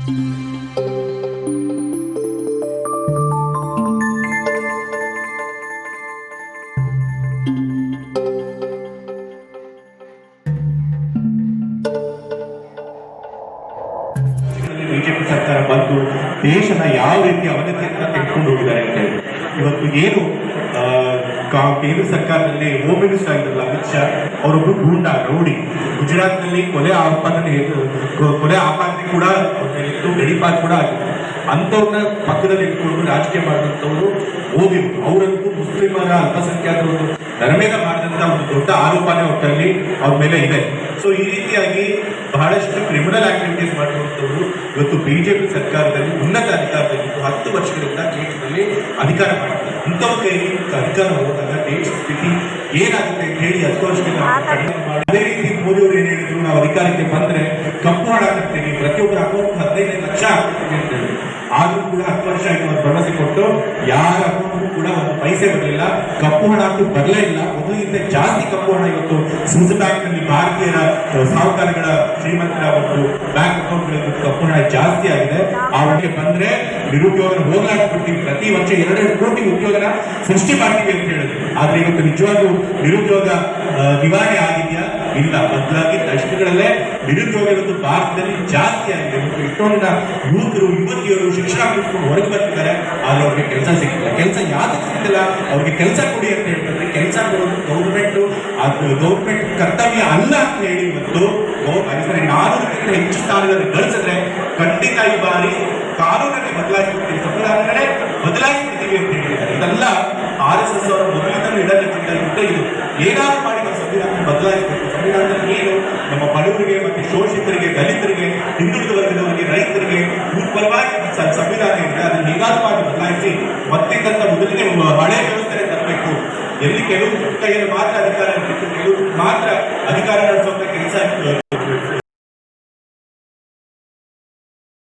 BJP ಸರ್ಕಾರ ಬಂದು ದೇಶನ ಯಾವ ರೀತಿ ಅವನತಿಯನ್ನ ತೆಗೆದುಕೊಂಡು ಹೋಗಿದ್ದಾರೆ ಅಂತ ಹೇಳಿ ಇವತ್ತು ಏನು ಕೇಂದ್ರ ಸರ್ಕಾರದಲ್ಲಿ ಹೋಮ್ ಮಿನಿಸ್ಟರ್ ಆಗಿದ್ರಲ್ಲ ಅಮಿತ್ ಶಾ ಅವರೊಬ್ಬರು ಗೂಂಡಾ ರೌಡಿ ಗುಜರಾತ್ನಲ್ಲಿ ಕೊಲೆ ಆಪಾದನೆ ಕೂಡ ಇತ್ತು, ಗಡಿಪಾತ್ ಕೂಡ ಆಗಿತ್ತು. ಅಂಥವ್ರನ್ನ ಪಕ್ಕದಲ್ಲಿ ಇಟ್ಕೊಂಡು ರಾಜಕೀಯ ಮಾಡಿದಂಥವ್ರು ಓದಿದ್ರು. ಅವರಂತೂ ಮುಸ್ಲಿಮರ ಅಲ್ಪಸಂಖ್ಯಾತರು ನರಮೇಧ ಮಾಡಿದಂಥ ಒಂದು ದೊಡ್ಡ ಆರೋಪನೇ ಒಟ್ಟಲ್ಲಿ ಅವ್ರ ಮೇಲೆ ಇದೆ. ಸೊ ಈ ರೀತಿಯಾಗಿ ಬಹಳಷ್ಟು ಕ್ರಿಮಿನಲ್ ಆಕ್ಟಿವಿಟೀಸ್ ಮಾಡಿರುವಂಥವ್ರು ಇವತ್ತು ಬಿಜೆಪಿ ಸರ್ಕಾರದಲ್ಲಿ ಉನ್ನತ ಅಧಿಕಾರದಲ್ಲಿ 10 ವರ್ಷಗಳಿಂದ ದೇಶದಲ್ಲಿ ಅಧಿಕಾರ ಮಾಡ್ತಾರೆ. ಇಂಥವ್ರ ಕೈಲಿ ಅಧಿಕಾರ ಹೋದಾಗ ದೇಶದ ಸ್ಥಿತಿ ಏನಾಗುತ್ತೆ ಅಂತ ಹೇಳಿ 10 ವರ್ಷದಿಂದ ಮಾಡಿ. ಅದೇ ರೀತಿ ಮೋದಿ ಅವರು ಏನ್ ಹೇಳಿದ್ರು, ನಾವು ಅಧಿಕಾರಕ್ಕೆ ಬಂದ್ರೆ ಕಪ್ಪು ಹಣ ಹಾಕ್ತೀವಿ, ಪ್ರತಿಯೊಬ್ಬರ ಅಕೌಂಟ್ 15 ಲಕ್ಷ ಹಾಕ್ತೀವಿ ಅಂತ ಹೇಳಿ. ಆದ್ರೂ ಕೂಡ 10 ವರ್ಷ ಆಯ್ತು ಅವ್ರು ಭರವಸೆ ಕೊಟ್ಟು ಯಾರ ಅಕೌಂಟ್ಗೂ ಕೂಡ ಒಂದು ಪೈಸೆ ಬರಲಿಲ್ಲ, ಕಪ್ಪು ಹಣ ಅಂತೂ ಬರಲೇ ಇಲ್ಲ. ಮೊದಲಿಗಿಂತ ಜಾಸ್ತಿ ಕಪ್ಪು ಹಣ ಇವತ್ತು ಸ್ವಿಸ್ ಬ್ಯಾಂಕ್ ನಲ್ಲಿ ಭಾರತೀಯರ ಸಾಹುಕಾರಗಳ ಶ್ರೀಮಂತರ ಒಂದು ಬ್ಯಾಂಕ್ ಅಕೌಂಟ್ಗಳಲ್ಲಿ ಕಪ್ಪು ಹಣ ಜಾಸ್ತಿ ಆಗಿದೆ. ಆ ಒಳಗೆ ಬಂದ್ರೆ ನಿರುದ್ಯೋಗನ ಹೋಗ್ಲಾಡ್ಬಿಡ್ತೀವಿ, ಪ್ರತಿ ವರ್ಷ 2 ಕೋಟಿ ಉದ್ಯೋಗನ ಸೃಷ್ಟಿ ಮಾಡ್ತೀವಿ ಅಂತ ಹೇಳಿದ್ರು. ಆದ್ರೆ ಇವತ್ತು ನಿಜವಾಗ್ಲೂ ನಿರುದ್ಯೋಗ ನಿವಾರಣೆ ಆಗಿದೆಯಾ? ಇಲ್ಲ. ಬದಲಾಗಿ ದಶಕಗಳಲ್ಲೇ ನಿರುದ್ಯೋಗ ಇವತ್ತು ಭಾರತದಲ್ಲಿ ಜಾಸ್ತಿ ಆಗಿದೆ. ಮತ್ತು ಇಷ್ಟೊಂದು ಯುವತಿಯರು ಶಿಕ್ಷಣ ಮುಗಿಸ್ಕೊಂಡು ಹೊರಗೆ ಬರ್ತಿದ್ದಾರೆ, ಆದ್ರೆ ಅವ್ರಿಗೆ ಕೆಲಸ ಸಿಗ್ತಿಲ್ಲ. ಕೆಲಸ ಯಾವ್ದು ಸಿಗ್ತಿಲ್ಲ, ಅವ್ರಿಗೆ ಕೆಲಸ ಕೊಡಿ ಅಂತ ಹೇಳ್ತಾರೆ. ಕೆಲಸ ಕೊಡೋದು ಗೌರ್ಮೆಂಟ್ ಕರ್ತವ್ಯ ಅಲ್ಲ ಅಂತ ಹೇಳಿ ಇವತ್ತು 400ಕ್ಕಿಂತ ಹೆಚ್ಚು ಸ್ಥಾನಗಳನ್ನು ಗಳಿಸಿದ್ರೆ ಖಂಡಿತ ಈ ಬಾರಿ ಕಾನೂನನ್ನೇ ಬದಲಾಯಿಸ್ಬಿಡ್ತೀವಿ, ಸಂವಿಧಾನಗಳೇ ಬದಲಾಯಿಸ್ಬಿಡ್ತೀವಿ ಅಂತ ಹೇಳಿದ್ದಾರೆ. ಇದೆಲ್ಲ RSS ಅವರ ಮೊದಲಿಂದಲೂ ಇಡಲಿಕ್ಕಿಂತ ಇದು ಏನಾದ್ರು ಮಾಡಿ ನಾವು ಸಂವಿಧಾನ ಬದಲಾಯಿಸಬೇಕು. ಸಂವಿಧಾನದಲ್ಲಿ ಏನು ನಮ್ಮ ಬಡವರಿಗೆ ಮತ್ತೆ ಶೋಷಿತರಿಗೆ, ದಲಿತರಿಗೆ, ಹಿಂದುಳಿದ ವರ್ಗದವರಿಗೆ, ರೈತರಿಗೆ ಇವ್ರ ಪರವಾಗಿ ಸಂವಿಧಾನ ಇದೆ. ಅದನ್ನು ಹೇಗಾದ್ರೂ ಮಾಡಿ ಬದಲಾಯಿಸಿ ಮತ್ತಿದ್ದಂತ ಮೊದಲಿಗೆ ಹಳೆ ವ್ಯವಸ್ಥೆ ತರಬೇಕು. ಎಲ್ಲಿ ಕೆಲವು ಕೈಯಲ್ಲಿ ಮಾತ್ರ ಅಧಿಕಾರ ಇರಬೇಕು, ಕೆಲವು ಮಾತ್ರ ಅಧಿಕಾರ ನಡೆಸುವಂತ